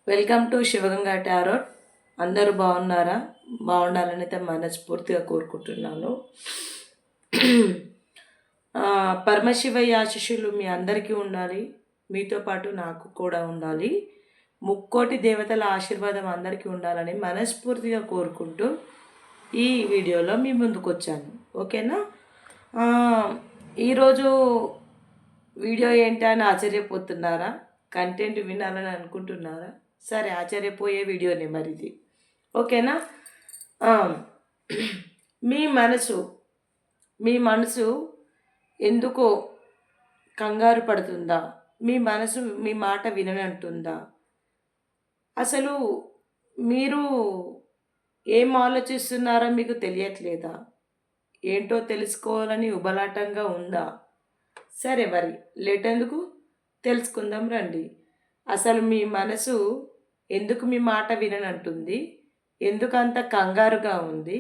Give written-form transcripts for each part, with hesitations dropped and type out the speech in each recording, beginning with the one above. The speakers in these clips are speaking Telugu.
Welcome to Shivaganga tarot. అందరూ బాగున్నారా? బాగుండాలని అయితే మనస్ఫూర్తిగా కోరుకుంటున్నాను. పరమశివయ్య ఆశీస్సులు మీ అందరికీ ఉండాలి, మీతో పాటు నాకు కూడా ఉండాలి. ముక్కోటి దేవతల ఆశీర్వాదం అందరికీ ఉండాలని మనస్ఫూర్తిగా కోరుకుంటూ ఈ వీడియోలో మీ ముందుకు వచ్చాను. ఓకేనా? ఈరోజు వీడియో ఏంటని ఆశ్చర్యపోతున్నారా? కంటెంట్ వినాలని అనుకుంటున్నారా? సరే, ఆశ్చర్యపోయే వీడియోనే మరి ఇది. ఓకేనా? మీ మనసు ఎందుకో కంగారు పడుతుందా? మీ మనసు మీ మాట విననంటుందా? అసలు మీరు ఏం ఆలోచిస్తున్నారో మీకు తెలియట్లేదా? ఏంటో తెలుసుకోవాలని ఉబలాటంగా ఉందా? సరే, మరి లేట్ ఎందుకు, తెలుసుకుందాం రండి. అసలు మీ మనసు ఎందుకు మీ మాట విననంటుంది? ఎందుకంత కంగారుగా ఉంది?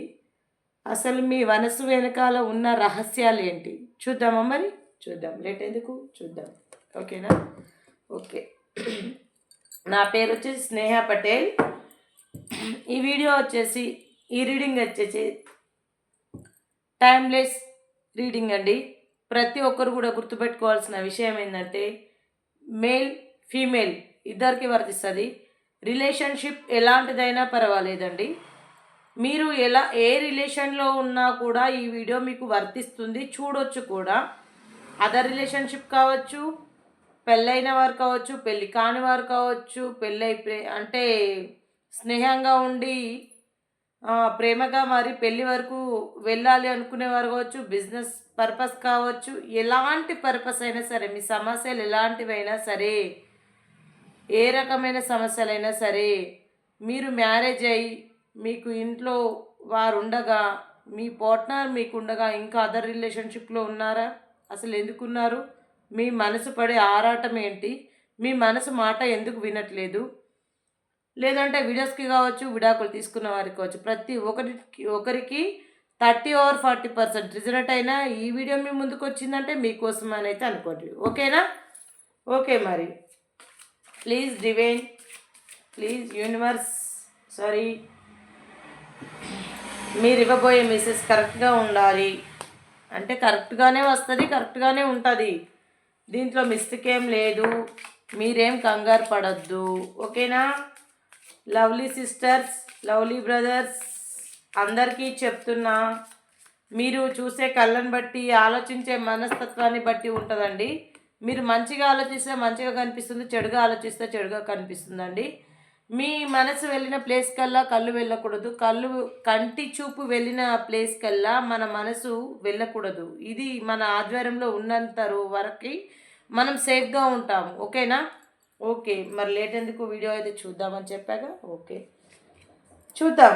అసలు మీ మనసు వెనకాల ఉన్న రహస్యాలు ఏంటి? చూద్దామా? మరి చూద్దాం, లేట్ ఎందుకు, చూద్దాం. ఓకేనా? ఓకే. నా పేరు వచ్చేసి స్నేహ పటేల్. ఈ వీడియో వచ్చేసి ఈ రీడింగ్ వచ్చేసి టైమ్లెస్ రీడింగ్ అండి. ప్రతి ఒక్కరు కూడా గుర్తుపెట్టుకోవాల్సిన విషయం ఏంటంటే, మేల్ ఫీమేల్ ఇద్దరికి వర్తిస్తుంది. రిలేషన్షిప్ ఎలాంటిదైనా పర్వాలేదండి. మీరు ఏ రిలేషన్లో ఉన్నా కూడా ఈ వీడియో మీకు వర్తిస్తుంది, చూడొచ్చు కూడా. అదర్ రిలేషన్షిప్ కావచ్చు, పెళ్ళైన వారు కావచ్చు, పెళ్ళి కాని వారు కావచ్చు, అంటే స్నేహంగా ఉండి ప్రేమగా మరి పెళ్ళి వరకు వెళ్ళాలి అనుకునేవారు కావచ్చు, బిజినెస్ పర్పస్ కావచ్చు, ఎలాంటి పర్పస్ అయినా సరే, మీ సమస్యలు ఎలాంటివైనా సరే, ఏ రకమైన సమస్యలైనా సరే, మీరు మ్యారేజ్ అయ్యి మీకు ఇంట్లో వారు ఉండగా, మీ పార్ట్నర్ మీకు ఉండగా ఇంకా అదర్ రిలేషన్షిప్లో ఉన్నారా? అసలు ఎందుకున్నారు? మీ మనసు పడే ఆరాటం ఏంటి? మీ మనసు మాట ఎందుకు వినట్లేదు? లేదంటే వీడియోస్కి కావచ్చు, విడాకులు తీసుకున్న వారికి కావచ్చు, ప్రతి ఒకరికి 30 or 40% రిజల్ట్ అయినా ఈ వీడియో మీ ముందుకు వచ్చిందంటే మీకోసం అని అయితే అనుకోండి. ఓకేనా? ఓకే, మరి please divine, please universe, sorry, మీరు ఇవ్వబోయే మెసేజ్ కరెక్ట్గా ఉండాలి. అంటే కరెక్ట్గానే వస్తుంది, కరెక్ట్గానే ఉంటుంది. దీంట్లో మిస్టేక్ ఏం లేదు. మీరేం కంగారు పడద్దు. ఓకేనా? లవ్లీ సిస్టర్స్, లవ్లీ బ్రదర్స్ అందరికీ చెప్తున్నా, మీరు చూసే కళ్ళని బట్టి, ఆలోచించే మనస్తత్వాన్ని బట్టి ఉంటుందండి. మీరు మంచిగా ఆలోచిస్తే మంచిగా కనిపిస్తుంది, చెడుగా ఆలోచిస్తే చెడుగా కనిపిస్తుందండి. మీ మనసు వెళ్ళిన ప్లేస్ కల్లా కళ్ళు వెళ్ళకూడదు, కంటి చూపు వెళ్ళిన ప్లేస్ కల్లా మన మనసు వెళ్ళకూడదు. ఇది మన ఆధ్వర్యంలో ఉన్నంత వరకు మనం సేఫ్గా ఉంటాము. ఓకేనా? ఓకే, మరి లేట్ ఎందుకు, వీడియో అయితే చూద్దామని చెప్పాక. ఓకే, చూద్దాం.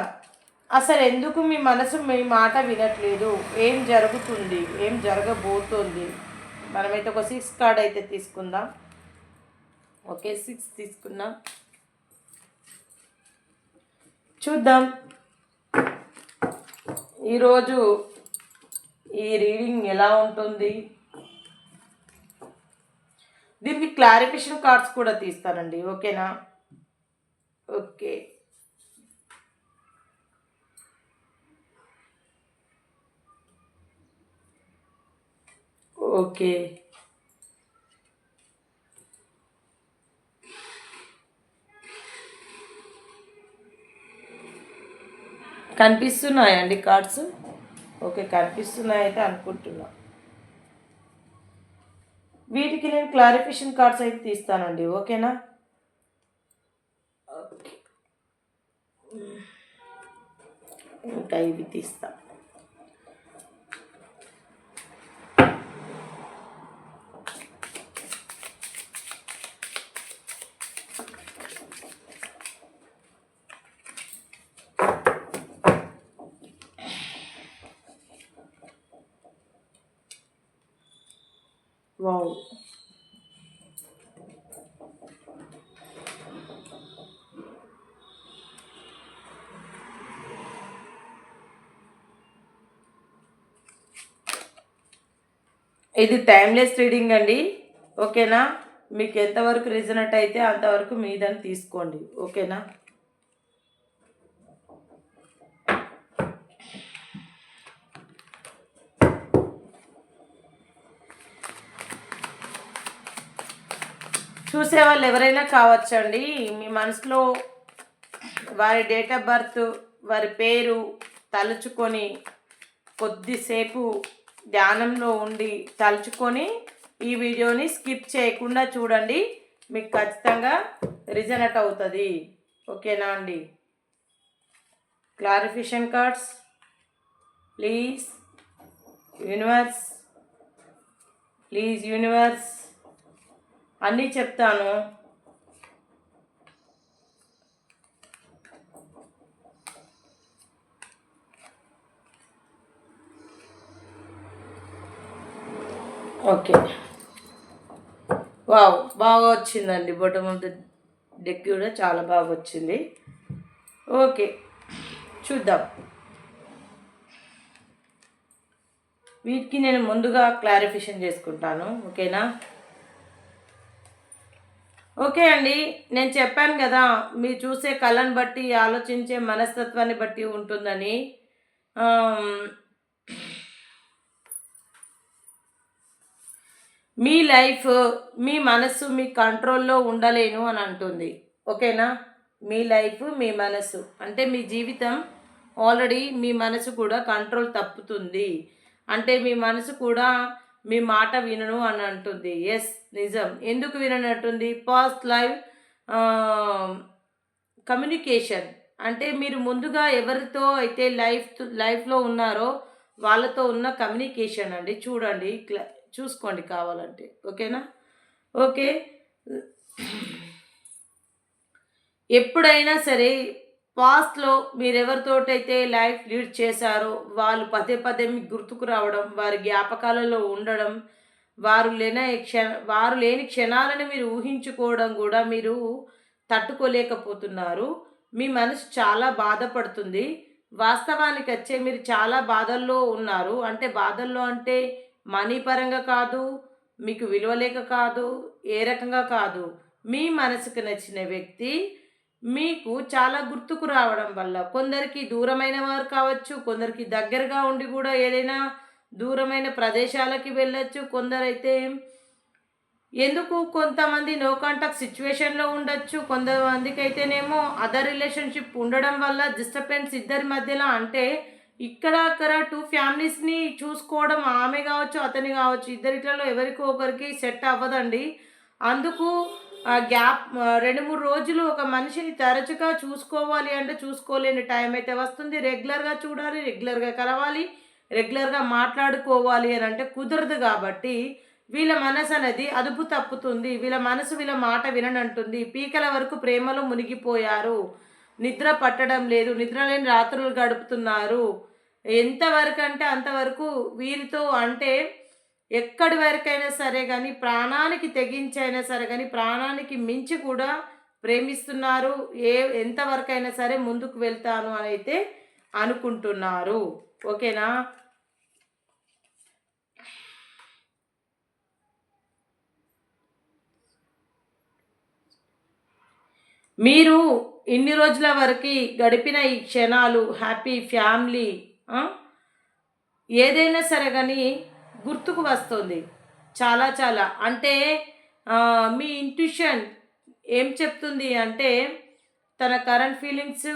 అసలు ఎందుకు మీ మనసు మీ మాట వినట్లేదు? ఏం జరుగుతుంది? ఏం జరగబోతోంది? మనమైతే ఒక 6 కార్డ్ అయితే తీసుకుందాం. ఓకే, 6 తీసుకున్నాం. చూద్దాం ఈరోజు ఈ రీడింగ్ ఎలా ఉంటుంది. దీనికి క్లారిఫికేషన్ కార్డ్స్ కూడా తీస్తానండి. ఓకేనా? ఓకే, ఓకే, కనిపిస్తున్నాయండి కార్డ్స్? ఓకే, కనిపిస్తున్నాయైతే అనుకుంటున్నా. వీటికి నేను క్లారిఫికేషన్ కార్డ్స్ అయితే తీస్తానండి. ఓకేనా? ఓకే, ఇంకా ఇవి తీస్తా. వావ్, ఇది టైమ్లెస్ రీడింగ్ అండి. ఓకేనా? మీకు ఎంతవరకు రిజనెట్ అయితే అంతవరకు మీదని తీసుకోండి. ఓకేనా? చూసేవాళ్ళు ఎవరైనా కావచ్చండి. మీ మనసులో వారి డేట్ ఆఫ్ బర్త్, వారి పేరు తలుచుకొని కొద్దిసేపు ధ్యానంలో ఉండి తలుచుకొని ఈ వీడియోని స్కిప్ చేయకుండా చూడండి. మీకు ఖచ్చితంగా రిజనెట్ అవుతుంది. ఓకేనా అండి? Clarification cards please universe, please universe అన్నీ చెప్తాను. ఓకే, వావ్, బాగా వచ్చిందండి. బాటమ్ ఆఫ్ ద డెక్ కూడా చాలా బాగా వచ్చింది. ఓకే, చూద్దాం. వీటికి నేను ముందుగా క్లారిఫికేషన్ చేసుకుంటాను. ఓకేనా? ఓకే అండి, నేను చెప్పాను కదా, మీరు చూసే కళను బట్టి ఆలోచించే మనస్తత్వాన్ని బట్టి ఉంటుందని. మీ లైఫ్, మీ మనస్సు మీ కంట్రోల్లో ఉండలేను అని అంటుంది. ఓకేనా? మీ లైఫ్, మీ మనసు అంటే మీ జీవితం ఆల్రెడీ మీ మనసు కూడా కంట్రోల్ తప్పుతుంది. అంటే మీ మనసు కూడా మీ మాట వినను అని అంటుంది. ఎస్, నిజం. ఎందుకు విననట్టుంది? పాస్ట్ లైఫ్ కమ్యూనికేషన్ అంటే మీరు ముందుగా ఎవరితో అయితే లైఫ్లో ఉన్నారో వాళ్ళతో ఉన్న కమ్యూనికేషన్ అండి. చూడండి, చూసుకోండి కావాలంటే. ఓకేనా? ఓకే, ఎప్పుడైనా సరే పాస్ట్లో మీరు ఎవరితోటైతే లైఫ్ లీడ్ చేశారో వాళ్ళు పదే పదే మీకు గుర్తుకు రావడం, వారి జ్ఞాపకాలలో ఉండడం, వారు లేని క్షణాలను మీరు ఊహించుకోవడం కూడా మీరు తట్టుకోలేకపోతున్నారు. మీ మనసు చాలా బాధపడుతుంది. వాస్తవానికి వచ్చే మీరు చాలా బాధల్లో ఉన్నారు. అంటే బాధల్లో అంటే మనీ పరంగా కాదు, మీకు విలువ లేక కాదు, ఏ రకంగా కాదు. మీ మనసుకు నచ్చిన వ్యక్తి మీకు చాలా గుర్తుకు రావడం వల్ల కొందరికి దూరమైన వారు కావచ్చు, కొందరికి దగ్గరగా ఉండి కూడా ఏదైనా దూరమైన ప్రదేశాలకి వెళ్ళొచ్చు. కొందరైతే ఎందుకు కొంతమంది నో కాంటాక్ట్ సిచ్యువేషన్లో ఉండొచ్చు. కొంతమందికి అయితేనేమో అదర్ రిలేషన్షిప్ ఉండడం వల్ల డిస్టర్బెన్స్ ఇద్దరి మధ్యలో. అంటే ఇక్కడ అక్కడ టూ ఫ్యామిలీస్ని చూసుకోవడం, ఆమె కావచ్చు అతని కావచ్చు, ఇద్దరిట్లలో ఎవరికో ఒకరికి సెట్ అవ్వదండి. అందుకు గ్యాప్ 2-3 రోజులు ఒక మనిషిని తరచుగా చూసుకోవాలి అంటే చూసుకోలేని టైం అయితే వస్తుంది. రెగ్యులర్గా చూడాలి, రెగ్యులర్గా కలవాలి, రెగ్యులర్గా మాట్లాడుకోవాలి అని అంటే కుదరదు. కాబట్టి వీళ్ళ మనసు అనేది అదుపు తప్పుతుంది. వీళ్ళ మనసు వీళ్ళ మాట విననంటుంది. పీకల వరకు ప్రేమలో మునిగిపోయారు. నిద్ర పట్టడం లేదు, నిద్ర లేని రాత్రులు గడుపుతున్నారు. ఎంతవరకు అంటే అంతవరకు వీరితో అంటే ఎక్కడి వరకైనా సరే కానీ ప్రాణానికి తెగించైనా సరే కానీ ప్రాణానికి మించి కూడా ప్రేమిస్తున్నారు. ఎంతవరకైనా సరే ముందుకు వెళ్తాను అని అయితే అనుకుంటున్నారు. ఓకేనా? మీరు ఇన్ని రోజుల వరకు గడిపిన ఈ క్షణాలు, హ్యాపీ ఫ్యామిలీ ఏదైనా సరే కానీ గుర్తుకు వస్తుంది. చాలా చాలా అంటే మీ ఇంట్యూషన్ ఏం చెప్తుంది అంటే తన కరెంట్ ఫీలింగ్స్,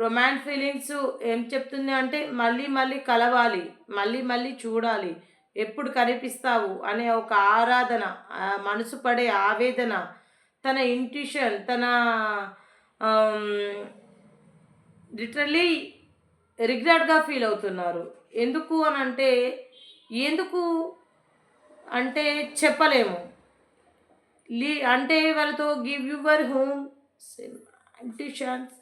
రొమాన్స్ ఫీలింగ్స్ ఏం చెప్తుంది అంటే మళ్ళీ మళ్ళీ కలవాలి, మళ్ళీ మళ్ళీ చూడాలి, ఎప్పుడు కనిపిస్తావు అనే ఒక ఆరాధన, మనసు పడే ఆవేదన, తన ఇంట్యూషన్, తన లిటరలీ రిగ్రెట్గా ఫీల్ అవుతున్నారు. ఎందుకు అని అంటే ఎందుకు అంటే చెప్పలేము. అంటే వాళ్ళతో give your home intuitions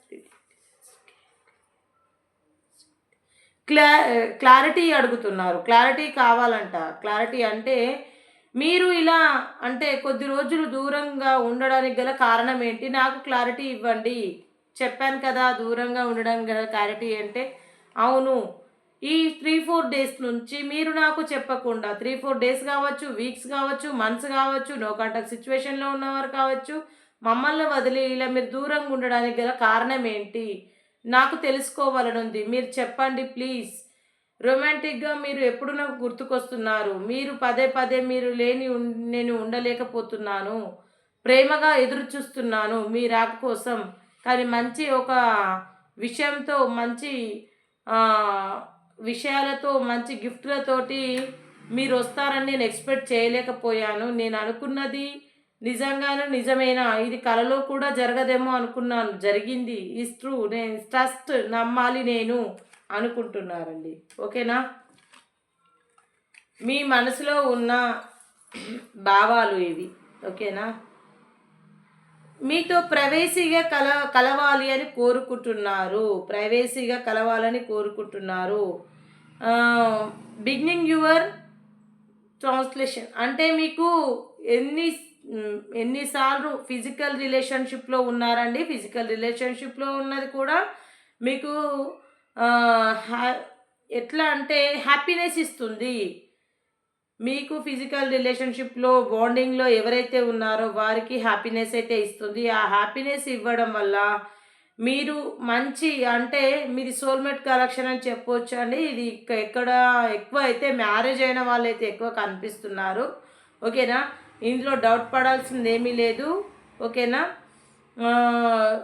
clarity అడుగుతున్నారు. క్లారిటీ కావాలంట. క్లారిటీ అంటే మీరు ఇలా అంటే కొద్ది రోజులు దూరంగా ఉండడానికి గల కారణం ఏంటి? నాకు క్లారిటీ ఇవ్వండి. చెప్పాను కదా దూరంగా ఉండడానికి గల క్లారిటీ అంటే అవును, ఈ 3-4 డేస్ నుంచి మీరు నాకు చెప్పకుండా 3-4 డేస్ కావచ్చు, వీక్స్ కావచ్చు, మంత్స్ కావచ్చు, నో కాంటాక్ట్ సిచ్యువేషన్‌లో ఉన్నవారు కావచ్చు, మమ్మల్ని వదిలి ఇలా మీరు దూరంగా ఉండడానికి గల కారణం ఏంటి? నాకు తెలుసుకోవాలనుంది. మీరు చెప్పండి ప్లీజ్. రొమాంటిక్‌గా మీరు ఎప్పుడు నాకు గుర్తుకొస్తున్నారు. మీరు పదే పదే మీరు లేని నేను ఉండలేకపోతున్నాను. ప్రేమగా ఎదురు చూస్తున్నాను మీ రాక కోసం. కానీ మంచి ఒక విషయంతో మంచి ఆహ్, విషయాలతో మంచి గిఫ్ట్‌లతోటి మీరొస్తారని నేను ఎక్స్‌పెక్ట్ చేయలేకపోయాను. నేను అనుకున్నది నిజంగానే నిజమేనా? ఇది కలలో కూడా జరగదేమో అనుకున్నాను. జరిగింది. Is true. నేను ట్రస్ట్ నమ్మాలి నేను అనుకుంటున్నారండి. ఓకేనా? మీ మనసులో ఉన్న భావాలు ఇవి. ఓకేనా? మీతో ప్రైవసీగా కలవాలి అని కోరుకుంటున్నారు. ప్రైవసీగా కలవాలని కోరుకుంటున్నారు. బిగినింగ్ యువర్ ట్రాన్స్‌లేషన్ అంటే మీకు ఎన్ని ఎన్ని సార్లు ఫిజికల్ రిలేషన్‌షిప్‌లో ఉన్నారండి? ఫిజికల్ రిలేషన్‌షిప్‌లో ఉన్నది కూడా మీకు ఆహ్, హ్యా ఎట్లా అంటే హ్యాపీనెస్ ఇస్తుంది. మీకు ఫిజికల్ రిలేషన్‌షిప్‌లో బాండింగ్‌లో ఎవరైతే ఉన్నారో వారికి హ్యాపీనెస్ అయితే ఇస్తుంది. ఆ హ్యాపీనెస్ ఇవ్వడం వల్ల మీరు మంచి అంటే మీది సోల్‌మేట్ కలెక్షన్ అని చెప్పొచ్చండి. ఇది ఎక్కడ ఎక్కువ అయితే మ్యారేజ్ అయిన వాళ్ళైతే ఎక్కువ కనిపిస్తున్నారు. ఓకేనా? ఇందులో డౌట్ పడాల్సిందేమీ లేదు. ఓకేనా? ఆహ్,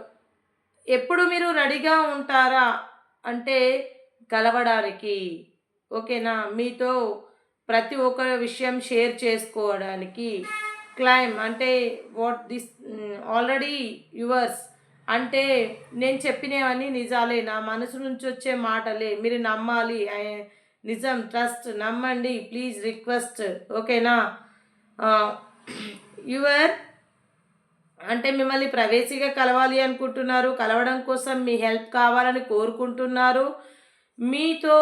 ఎప్పుడు మీరు రెడీగా ఉంటారా అంటే కలవడానికి. ఓకేనా? మీతో ప్రతి ఒక్క విషయం షేర్ చేసుకోవడానికి. క్లైమ్ అంటే వాట్ దిస్ ఆల్రెడీ యువర్స్ అంటే నేను చెప్పినవన్నీ నిజాలే. నా మనసు నుంచి వచ్చే మాటలే. మీరు నమ్మాలి. నిజం ట్రస్ట్ నమ్మండి ప్లీజ్ రిక్వెస్ట్. ఓకేనా? యువర్ అంటే మిమ్మల్ని ప్రైవసీగా కలవాలి అనుకుంటున్నారు. కలవడం కోసం మీ హెల్ప్ కావాలని కోరుకుంటున్నారు. మీతో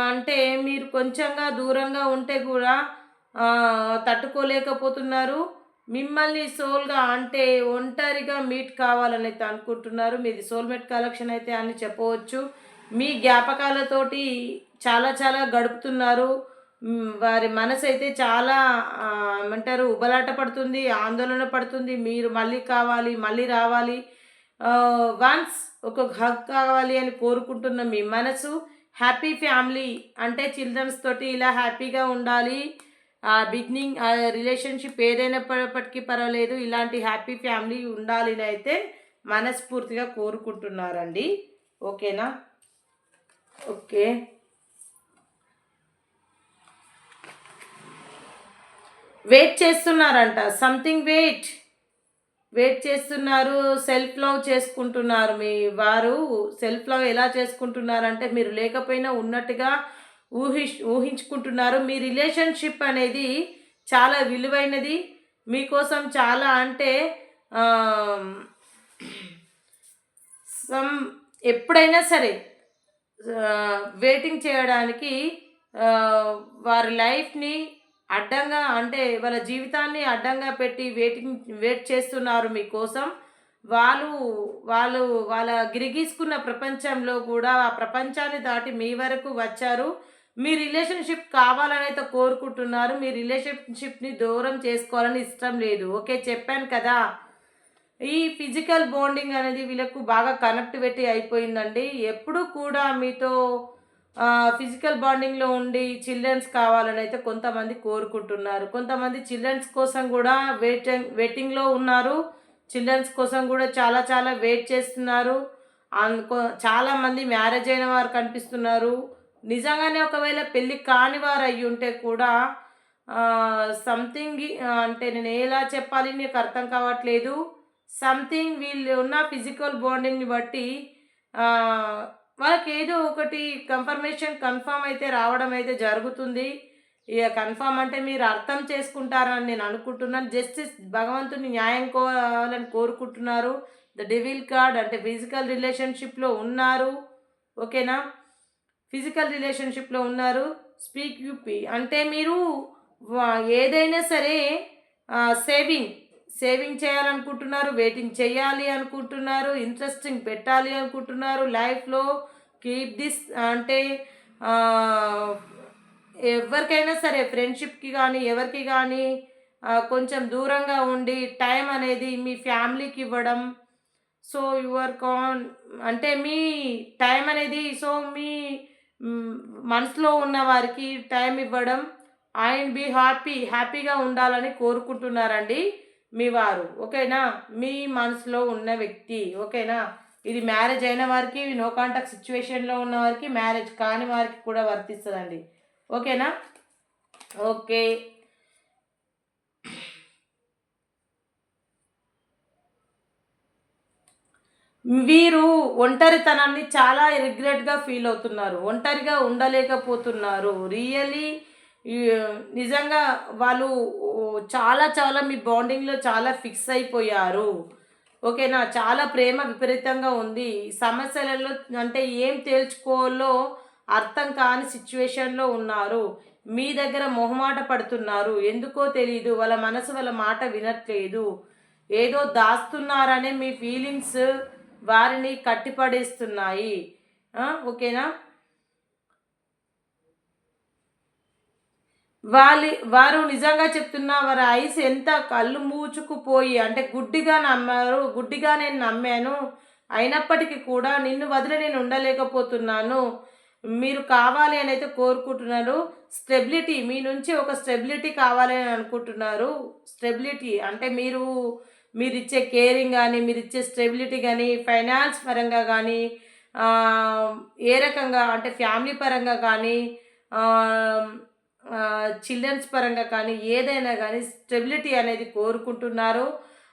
అంటే మీరు కొంచెంగా దూరంగా ఉంటే కూడా తట్టుకోలేకపోతున్నారు. మిమ్మల్ని సోల్‌గా అంటే ఒంటరిగా మీట్ కావాలనైతే అనుకుంటున్నారు. మీది సోల్‌మేట్ కలెక్షన్ అయితే అని చెప్పవచ్చు. మీ జ్ఞాపకాలతోటి చాలా చాలా గడుపుతున్నారు. వారి మనసైతే చాలా ఏమంటారు ఉబలాట పడుతుంది, ఆందోళన పడుతుంది. మీరు మళ్ళీ కావాలి, మళ్ళీ రావాలి. వన్స్ ఒక హగ్ కావాలి అని కోరుకుంటున్న మీ మనసు హ్యాపీ ఫ్యామిలీ అంటే చిల్డ్రన్స్ తోటి ఇలా హ్యాపీగా ఉండాలి. బిగినింగ్ రిలేషన్‌షిప్ ఏదైనప్పటికీ పర్వాలేదు. ఇలాంటి హ్యాపీ ఫ్యామిలీ ఉండాలని అయితే మనస్ఫూర్తిగా కోరుకుంటున్నారండి. ఓకేనా? ఓకే. వెయిట్ చేస్తున్నారంట. సంథింగ్ వెయిట్ చేస్తున్నారు. సెల్ఫ్ లవ్ చేసుకుంటున్నారు. మీ వారు సెల్ఫ్ లవ్ ఎలా చేసుకుంటున్నారంటే మీరు లేకపోయినా ఉన్నట్టుగా ఊహించుకుంటున్నారు. మీ రిలేషన్‌షిప్ అనేది చాలా విలువైనది. మీకోసం చాలా అంటే ఆహ్, సమ్ ఎప్పుడైనా సరే వెయిటింగ్ చేయడానికి వారి లైఫ్‌ని అడ్డంగా అంటే వాళ్ళ జీవితాన్ని అడ్డంగా పెట్టి వెయిట్ చేస్తున్నారు మీకోసం. వాళ్ళు వాళ్ళు వాళ్ళ గిరిగీసుకున్న ప్రపంచంలో కూడా ఆ ప్రపంచాన్ని దాటి మీ వరకు వచ్చారు. మీ రిలేషన్‌షిప్ కావాలనైతే కోరుకుంటున్నారు. మీ రిలేషన్‌షిప్‌ని దూరం చేసుకోవాలని ఇష్టం లేదు. ఓకే. చెప్పాను కదా! ఈ ఫిజికల్ బాండింగ్ అనేది వీళ్ళకు బాగా కనెక్టివిటీ అయిపోయిందండి. ఎప్పుడు కూడా మీతో ఫిజికల్ బాండింగ్‌లో ఉండి చిల్డ్రన్స్ కావాలనైతే కొంతమంది కోరుకుంటున్నారు. కొంతమంది చిల్డ్రన్స్ కోసం గూడా వెయిటింగ్‌లో ఉన్నారు. చిల్డ్రన్స్ కోసం గూడా చాలా చాలా వెయిట్ చేస్తున్నారు. చాలామంది మ్యారేజ్ అయిన వారు కనిపిస్తున్నారు. నిజంగానే ఒకవేళ పెళ్లి కాని వారు అయ్యుంటే కూడా సంథింగ్ అంటే నేను ఎలా చెప్పాలి నీకు అర్థం కావట్లేదు. సంథింగ్ వీళ్ళు ఉన్న ఫిజికల్ బాండింగ్‌ని బట్టి ఆహ్, వాళ్ళకేదో ఒకటి కన్ఫర్మ్ అయితే రావడం అయితే జరుగుతుంది. ఇగ కన్ఫర్మ్ అంటే మీరు అర్థం చేసుకుంటారని నేను అనుకుంటున్నాను. జస్టిస్ భగవంతుని న్యాయం కోవాలని కోరుకుంటున్నారు. ద డెవిల్ కార్డ్ అంటే ఫిజికల్ రిలేషన్‌షిప్‌లో ఉన్నారు. ఓకేనా? ఫిజికల్ రిలేషన్‌షిప్‌లో ఉన్నారు. స్పీక్ యూపీ అంటే మీరు వ ఏదైనా సరే సేవింగ్ సేవింగ్ చేయాలనుకుంటున్నారు. వెయిటింగ్ చేయాలి అనుకుంటున్నారు. ఇంట్రెస్టింగ్ పెట్టాలి అనుకుంటున్నారు. లైఫ్‌లో కీప్ దిస్ అంటే ఎవరికైనా సరే ఫ్రెండ్షిప్కి కానీ ఎవరికి కానీ కొంచెం దూరంగా ఉండి టైం అనేది మీ ఫ్యామిలీకి ఇవ్వడం. సో యువర్ కాన్ అంటే మీ టైం అనేది సో మీ మ్, మనసులో ఉన్న వారికి టైం ఇవ్వడం అండ్ బీ హ్యాపీగా ఉండాలని కోరుకుంటున్నారండి మీ వారు. ఓకేనా? మీ మనసులో ఉన్న వ్యక్తి. ఓకేనా? ఇది మ్యారేజ్ అయిన వారికి, నో కాంటాక్ట్ సిచ్యువేషన్లో ఉన్న వారికి, మ్యారేజ్ కాని వారికి కూడా వర్తిస్తుందండి. ఓకేనా? ఓకే. వీరు ఒంటరితనాన్ని చాలా రిగ్రెట్గా ఫీల్ అవుతున్నారు. ఒంటరిగా ఉండలేకపోతున్నారు. రియల్లీ నిజంగా వాళ్ళు చాలా చాలా మీ బాండింగ్లో చాలా ఫిక్స్ అయిపోయారు. ఓకేనా? చాలా ప్రేమ విపరీతంగా ఉంది. సమస్యలలో అంటే ఏం తేల్చుకోవాలో అర్థం కాని సిచ్యువేషన్లో ఉన్నారు. మీ దగ్గర మొహమాట పడుతున్నారు. ఎందుకో తెలీదు. వాళ్ళ మనసు వాళ్ళ మాట వినట్లేదు. ఏదో దాస్తున్నారనే మీ ఫీలింగ్స్ వారిని కట్టిపడేస్తున్నాయి. ఓకేనా? వారు నిజంగా చెప్తున్నా వారి ఐస్ ఎంత కళ్ళు మూచుకుపోయి అంటే గుడ్డిగా నమ్మారు. గుడ్డిగా నేను నమ్మాను. అయినప్పటికీ కూడా నిన్ను వదిలి నేను ఉండలేకపోతున్నాను. మీరు కావాలి అని అయితే కోరుకుంటున్నారు. స్టెబిలిటీ మీ నుంచి ఒక స్టెబిలిటీ కావాలి అని అనుకుంటున్నారు. స్టెబిలిటీ అంటే మీరిచ్చే కేరింగ్ కానీ, మీరిచ్చే స్టెబిలిటీ కానీ, ఫైనాన్స్ పరంగా కానీ, ఏ రకంగా అంటే ఫ్యామిలీ పరంగా కానీ, చిల్డ్రన్స్ పరంగా కానీ ఏదైనా కానీ స్టెబిలిటీ అనేది కోరుకుంటున్నారు.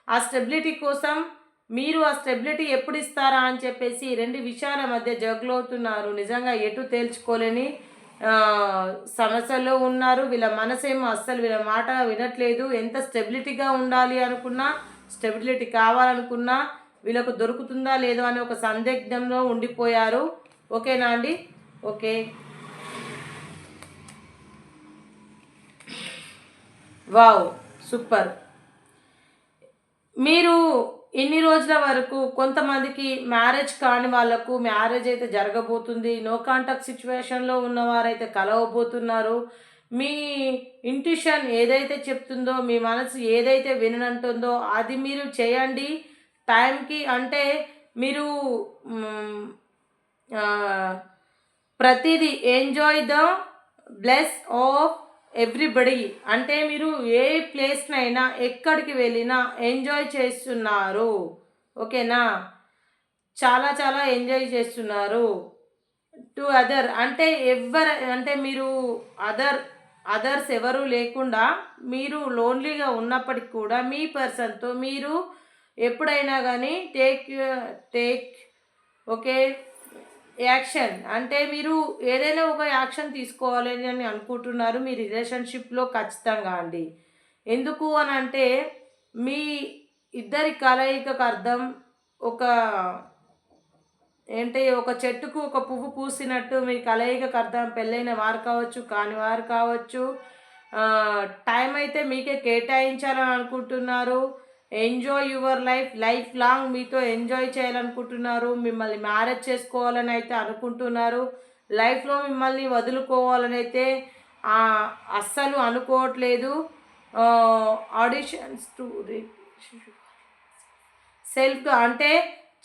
ఆ స్టెబిలిటీ కోసం మీరు ఆ స్టెబిలిటీ ఎప్పుడు ఇస్తారా అని చెప్పేసి రెండు విషయాల మధ్య జగ్లవుతున్నారు. నిజంగా ఎటు తేల్చుకోలేని సమస్యలో ఉన్నారు. వీళ్ళ మనసేమో అస్సలు వీళ్ళ మాట వినట్లేదు. ఎంత స్టెబిలిటీగా ఉండాలి అనుకున్నా, స్టెబిలిటీ కావాలనుకున్నా వీళ్ళకు దొరుకుతుందా లేదో అని ఒక సందిగ్ధంలో ఉండిపోయారు. ఓకేనా అండి? ఓకే. వావ్! సూపర్. మీరు ఇన్ని రోజుల వరకు కొంతమందికి మ్యారేజ్ కాని వాళ్ళకు మ్యారేజ్ అయితే జరగబోతుంది. నో కాంటాక్ట్ సిచ్యువేషన్‌లో ఉన్నవారైతే కలవబోతున్నారు. మీ ఇంట్యూషన్ ఏదైతే చెప్తుందో, మీ మనసు ఏదైతే విననంటుందో అది మీరు చేయండి. టైంకి అంటే మీరు హ్మ్, ఆహ్, ప్రతీదీ enjoy the bless of everybody. అంటే మీరు ఏ ప్లేస్‌నైనా ఎక్కడికి వెళ్ళినా ఎంజాయ్ చేస్తున్నారు. ఓకేనా? చాలా చాలా ఎంజాయ్ చేస్తున్నారు. టు అదర్ అంటే అంటే మీరు అదర్ అదర్స్ ఎవరు లేకుండా మీరు లోన్లీగా ఉన్నప్పటికి కూడా మీ పర్సన్‌తో మీరు ఎప్పుడైనా గానీ టేక్ ఓకే. యాక్షన్ అంటే మీరు ఏదైనా ఒక యాక్షన్ తీసుకోవాలని అని అనుకుంటున్నారు మీ రిలేషన్‌షిప్‌లో ఖచ్చితంగా అండి. ఎందుకు అనంటే మీ ఇద్దరి కలయికకు అర్థం ఒక ఏంటి ఒక చెట్టుకు ఒక పువ్వు పూసినట్టు మీ కలయికకు అర్థం పెళ్ళైన వారు కావచ్చు, కాని వారు కావచ్చు. టైం అయితే మీకే కేటాయించాలని అనుకుంటున్నారు. Enjoy your life. Life long మీతో ఎంజాయ్ చేయాలనుకుంటున్నారు. మిమ్మల్ని మ్యారేజ్ చేసుకోవాలని అయితే అనుకుంటున్నారు. లైఫ్‌లో మిమ్మల్ని వదులుకోవాలని అయితే అస్సలు అనుకోవట్లేదు. ఆడిషన్స్ టు సెల్ఫ్‌గా అంటే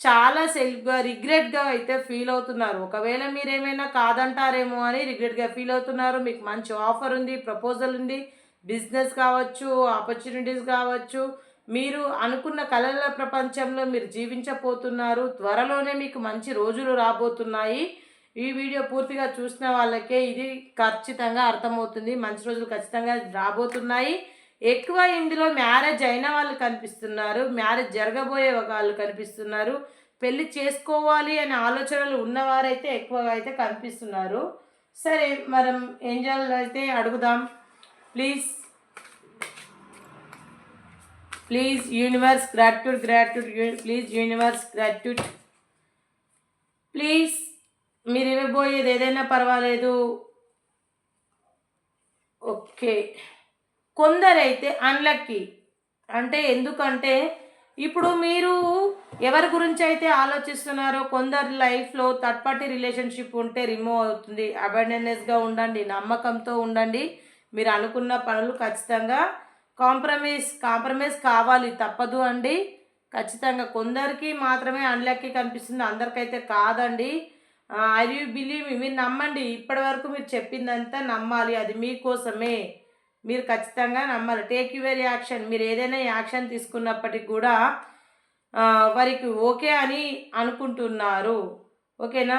చాలా సెల్ఫ్‌గా, రిగ్రెట్‌గా అయితే ఫీల్ అవుతున్నారు. ఒకవేళ మీరేమైనా కాదంటారేమో అని రిగ్రెట్‌గా ఫీల్ అవుతున్నారు. మీకు మంచి ఆఫర్ ఉంది, ప్రపోజల్ ఉంది. బిజినెస్ కావచ్చు, ఆపర్చునిటీస్ కావచ్చు. మీరు అనుకున్న కలల ప్రపంచంలో మీరు జీవించబోతున్నారు. త్వరలోనే మీకు మంచి రోజులు రాబోతున్నాయి. ఈ వీడియో పూర్తిగా చూసిన వాళ్ళకే ఇది ఖచ్చితంగా అర్థమవుతుంది. మంచి రోజులు ఖచ్చితంగా రాబోతున్నాయి. ఎక్కువ ఇందులో మ్యారేజ్ అయిన వాళ్ళు కనిపిస్తున్నారు. మ్యారేజ్ జరగబోయే వాళ్ళు కనిపిస్తున్నారు. పెళ్లి చేసుకోవాలి అనే ఆలోచనలు ఉన్నవారైతే ఎక్కువగా అయితే కనిపిస్తున్నారు. సరే మనం ఏంజల్ అయితే అడుగుదాం. Please please universe gratitude please universe gratitude please మీరు ఇవ్వబోయేది ఏదైనా పర్వాలేదు. ఓకే. కొందరైతే అన్‌లక్కీ. అంటే ఎందుకంటే ఇప్పుడు మీరు ఎవరి గురించి అయితే ఆలోచిస్తున్నారో కొందరి లైఫ్లో థర్డ్ పార్టీ రిలేషన్షిప్ ఉంటే రిమూవ్ అవుతుంది. అబెండెన్స్గా ఉండండి, నమ్మకంతో ఉండండి. మీరు అనుకున్న పనులు ఖచ్చితంగా కాంప్రమైజ్ కావాలి, తప్పదు అండి. ఖచ్చితంగా కొందరికి మాత్రమే అన్లక్కీ కనిపిస్తుంది, అందరికైతే కాదండి. ఐ యూ బిలీవ్ మీరు నమ్మండి. ఇప్పటి వరకు మీరు చెప్పిందంతా నమ్మాలి, అది మీకోసమే. మీరు ఖచ్చితంగా నమ్మాలి. Take your action. మీరు ఏదైనా యాక్షన్ తీసుకున్నప్పటికి కూడా వారికి ఓకే అని అనుకుంటున్నారు. ఓకేనా?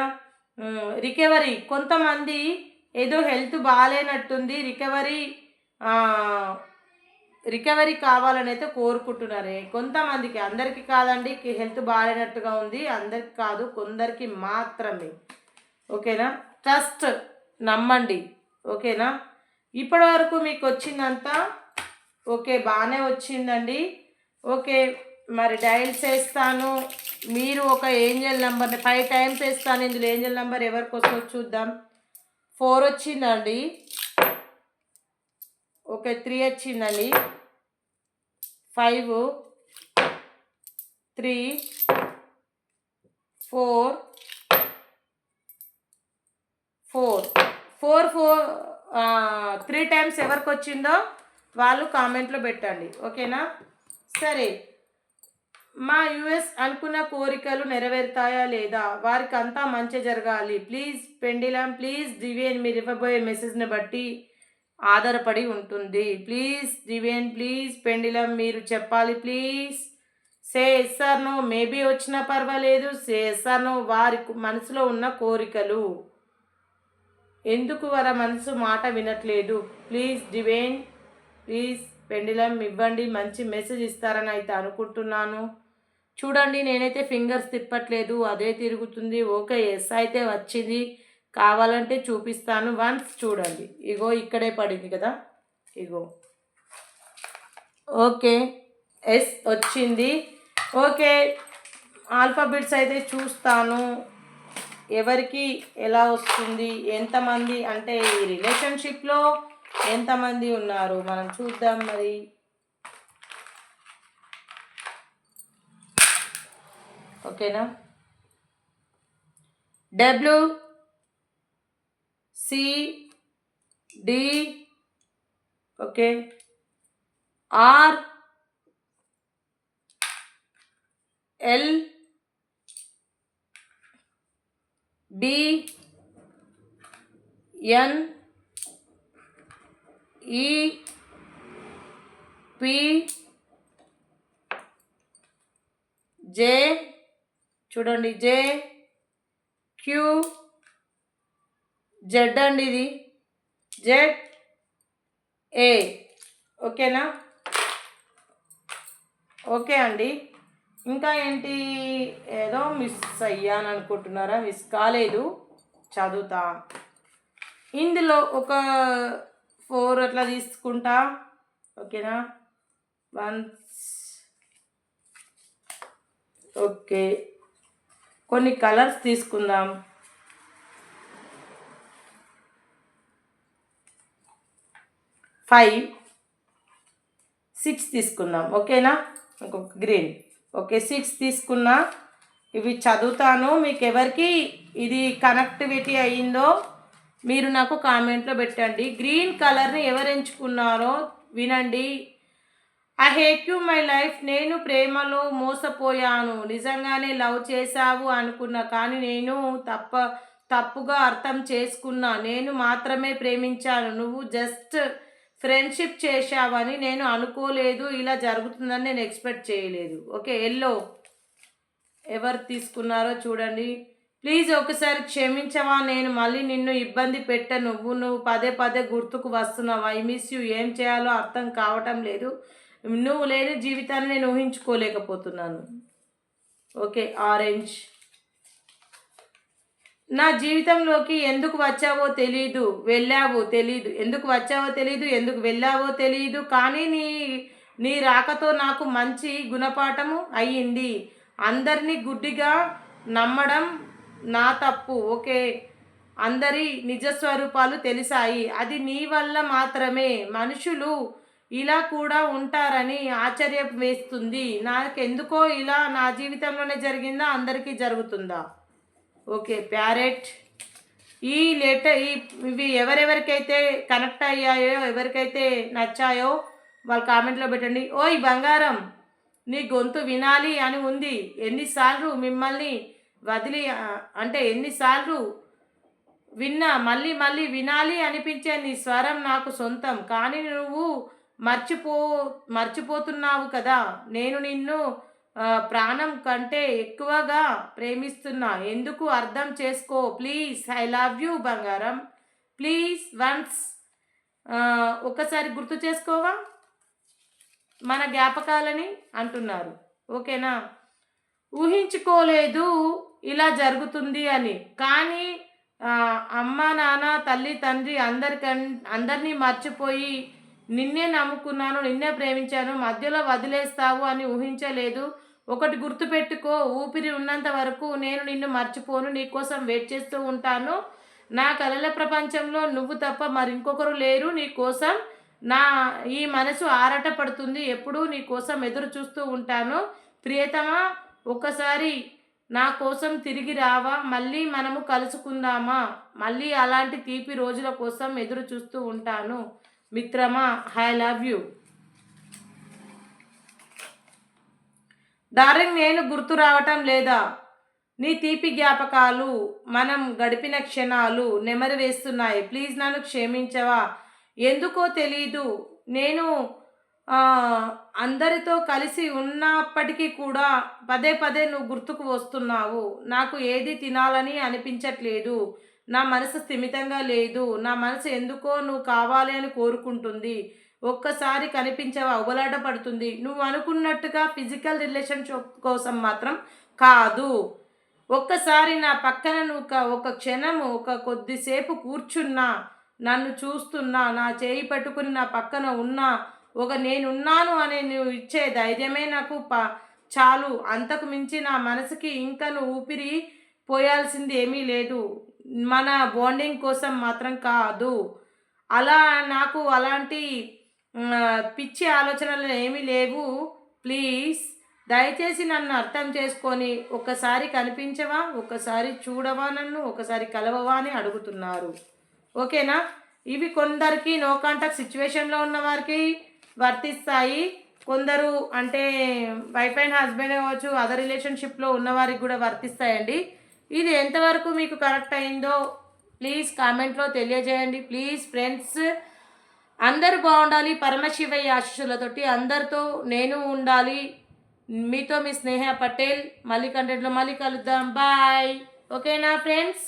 రికవరీ కొంతమంది ఏదో హెల్త్ బాగాలేనట్టుంది, రికవరీ కావాలని అయితే కోరుకుంటున్నారు. కొంతమందికి, అందరికీ కాదండి. హెల్త్ బాగాలేనట్టుగా ఉంది, అందరికి కాదు, కొందరికి మాత్రమే. ఓకేనా? ట్రస్ట్, నమ్మండి. ఓకేనా? ఇప్పటి వరకు మీకు వచ్చిందంతా ఓకే, బాగానే వచ్చిందండి. ఓకే, మరి డయల్ చేస్తాను. మీరు ఒక ఏంజల్ నెంబర్ని 5 టైమ్స్ వేస్తాను. ఇందులో ఏంజల్ నెంబర్ ఎవరికి వస్తుందో చూద్దాం. 4 వచ్చిందండి. ఓకే, 3 వచ్చిందండి. 5, 3, 4, 3 టైమ్స్ ఎవరికి వచ్చిందో వాళ్ళు కామెంట్లో పెట్టండి. ఓకేనా? సరే, మా యూఎస్ అనుకున్న కోరికలు నెరవేరుతాయా లేదా? వారికి అంతా మంచి జరగాలి. ప్లీజ్ పెండిలం, ప్లీజ్ డివియన్, మీరు ఇవ్వబోయే మెసేజ్ని బట్టి ఆధారపడి ఉంటుంది. ప్లీజ్ డివియన్, ప్లీజ్ పెండిలం, మీరు చెప్పాలి. Please say yes or no. Maybe వచ్చినా పర్వాలేదు, సే ఎస్ ఆర్ నో. వారి మనసులో ఉన్న కోరికలు ఎందుకు వారి మనసు మాట వినట్లేదు? ప్లీజ్ డివైన్, ప్లీజ్ పెండిలం ఇవ్వండి, మంచి మెసేజ్ ఇస్తారని అయితే అనుకుంటున్నాను. చూడండి, నేనైతే ఫింగర్స్ తిప్పట్లేదు, అదే తిరుగుతుంది. ఓకే, ఎస్ అయితే వచ్చింది. కావాలంటే చూపిస్తాను, వన్స్ చూడండి. ఇగో ఇక్కడే పడింది కదా, ఇగో. ఓకే, ఎస్ వచ్చింది. ఓకే, ఆల్ఫాబెట్స్ అయితే చూస్తాను ఎవరికి ఎలా వస్తుంది, ఎంతమంది అంటే ఈ రిలేషన్షిప్లో ఎంతమంది ఉన్నారు మనం చూద్దాం మరి. ఓకేనా? WCD, ఓకే, RLBNEPJ, చూడండి, JQZ అండి, ఇది ZA. ఓకేనా? ఓకే అండి. ఇంకా ఏంటి, ఏదో మిస్ అయ్యాను అనుకుంటున్నారా? మిస్ కాలేదు, చదువుతా. ఇందులో ఒక 4 అట్లా తీసుకుంటా. ఓకేనా? 1, ఓకే, కొన్ని కలర్స్ తీసుకుందాం. 5, 6 తీసుకుందాం. ఓకేనా? ఇంకొక గ్రీన్. ఓకే, 6 తీసుకున్నా. ఇవి చదువుతాను. మీకు ఎవరికి ఇది కనెక్టివిటీ అయ్యిందో మీరు నాకు కామెంట్లో పెట్టండి. గ్రీన్ కలర్ని ఎవరు ఎంచుకున్నారో వినండి. I hate you my life. నేను ప్రేమలో మోసపోయాను. నిజంగానే లవ్ చేశావు అనుకున్నా, కానీ నేను తప్పుగా అర్థం చేసుకున్నా. నేను మాత్రమే ప్రేమించాను, నువ్వు జస్ట్ ఫ్రెండ్షిప్ చేశావని నేను అనుకోలేదు. ఇలా జరుగుతుందని నేను ఎక్స్పెక్ట్ చేయలేదు. ఓకే, ఎల్లో ఎవరు తీసుకున్నారో చూడండి. ప్లీజ్ ఒకసారి క్షమించవా, నేను మళ్ళీ నిన్ను ఇబ్బంది పెట్టను. నువ్వు పదే పదే గుర్తుకు వస్తున్నావు. I miss you. ఏం చేయాలో అర్థం కావటం లేదు. నువ్వు లేని జీవితాన్ని నేను ఊహించుకోలేకపోతున్నాను. Okay, orange. నా జీవితంలోకి ఎందుకు వచ్చావో తెలీదు, వెళ్ళావో తెలీదు. ఎందుకు వచ్చావో తెలీదు, ఎందుకు వెళ్ళావో తెలీదు, కానీ నీ రాకతో నాకు మంచి గుణపాఠము అయ్యింది. అందరినీ గుడ్డిగా నమ్మడం నా తప్పు. ఓకే, అందరి నిజస్వరూపాలు తెలిసాయి, అది నీ వల్ల మాత్రమే. మనుషులు ఇలా కూడా ఉంటారని ఆశ్చర్యం వేస్తుంది. నాకెందుకో ఇలా నా జీవితంలోనే జరిగిందా, అందరికీ జరుగుతుందా? Okay parrot. ఈ ఇవి ఎవరెవరికైతే కనెక్ట్ అయ్యాయో, ఎవరికైతే నచ్చాయో వాళ్ళు కామెంట్లో పెట్టండి. ఓయ్ బంగారం, నీ గొంతు వినాలి అని ఉంది. ఎన్నిసార్లు మిమ్మల్ని వదిలి అంటే ఎన్నిసార్లు విన్నా మళ్ళీ మళ్ళీ వినాలి అనిపించే నీ స్వరం నాకు సొంతం. కానీ నువ్వు మర్చిపో మర్చిపోతున్నావు కదా. నేను నిన్ను ప్రాణం కంటే ఎక్కువగా ప్రేమిస్తున్నా. ఎందుకు అర్థం చేసుకో ప్లీజ్. ఐ లవ్ యూ బంగారం. ప్లీజ్ వన్స్ ఒకసారి గుర్తు చేసుకోవా మన జ్ఞాపకాలని అంటున్నారు. ఓకేనా? ఊహించుకోలేదు ఇలా జరుగుతుంది అని. కానీ అమ్మ నాన్న తల్లి తండ్రి అందరినీ మర్చిపోయి నిన్నే నమ్ముకున్నాను, నిన్నే ప్రేమించాను, మధ్యలో వదిలేస్తావు అని ఊహించలేదు. ఒకటి గుర్తుపెట్టుకో, ఊపిరి ఉన్నంత వరకు నేను నిన్ను మర్చిపోను, నీకోసం వెయిట్ చేస్తూ ఉంటాను. నా కలల ప్రపంచంలో నువ్వు తప్ప మరింకొకరు లేరు. నీకోసం ఈ మనసు ఆరాట పడుతుంది. ఎప్పుడూ నీ కోసం ఎదురు చూస్తూ ఉంటాను. ప్రియతమా, ఒకసారి నా కోసం తిరిగి రావా? మళ్ళీ మనము కలుసుకుందామా? మళ్ళీ అలాంటి తీపి రోజుల కోసం ఎదురు చూస్తూ ఉంటాను. మిత్రమా, ఐ లవ్ యూ. డార్లింగ్, నేను గుర్తు రావటం లేదా? నీ తీపి జ్ఞాపకాలు, మనం గడిపిన క్షణాలు నెమరు వేస్తున్నాయి. ప్లీజ్ నన్ను క్షమించవా? ఎందుకో తెలీదు, నేను అందరితో కలిసి ఉన్నప్పటికీ కూడా పదే పదే నువ్వు గుర్తుకు వస్తున్నావు. నాకు ఏది తినాలని అనిపించట్లేదు. నా మనసు స్థిమితంగా లేదు. నా మనసు ఎందుకో నువ్వు కావాలి అని కోరుకుంటుంది. ఒక్కసారి కనిపించవా? ఉబలాట పడుతుంది. నువ్వు అనుకున్నట్టుగా ఫిజికల్ రిలేషన్షిప్ కోసం మాత్రం కాదు. ఒక్కసారి నా పక్కన నువ్వు ఒక క్షణము, ఒక కొద్దిసేపు కూర్చున్నా, నన్ను చూస్తున్నా, నా చేయి పట్టుకుని నా పక్కన ఉన్నా, నేనున్నాను అనే నువ్వు ఇచ్చే ధైర్యమే నాకు చాలు. అంతకు మించి నా మనసుకి ఇంకా నువ్వు ఊపిరి పోయాల్సింది ఏమీ లేదు. మన బాండింగ్ కోసం మాత్రం కాదు. నాకు అలాంటి పిచ్చి ఆలోచనలు ఏమీ లేవు. ప్లీజ్ దయచేసి నన్ను అర్థం చేసుకొని ఒకసారి కనిపించవా? ఒకసారి చూడవా? నన్ను ఒకసారి కలవవా అని అడుగుతున్నారు. ఓకేనా? ఇవి కొందరికి నో కాంటాక్ట్ సిచ్యువేషన్లో ఉన్న వారికి వర్తిస్తాయి. కొందరు అంటే వైఫ్ అండ్ హస్బెండ్ కావచ్చు, అదర్ రిలేషన్షిప్లో ఉన్నవారికి కూడా వర్తిస్తాయండి. ఇది ఎంతవరకు మీకు కరెక్ట్ అయిందో ప్లీజ్ కామెంట్లో తెలియజేయండి. ప్లీజ్ ఫ్రెండ్స్, అందరూ బాగుండాలి. పరమశివయ్య ఆశీస్సులతోటి అందరితో నేను ఉండాలి. మీతో మీ స్నేహ పటేల్. మళ్ళీ కంటెంట్లో మళ్ళీ కలుద్దాం. బాయ్. ఓకేనా ఫ్రెండ్స్?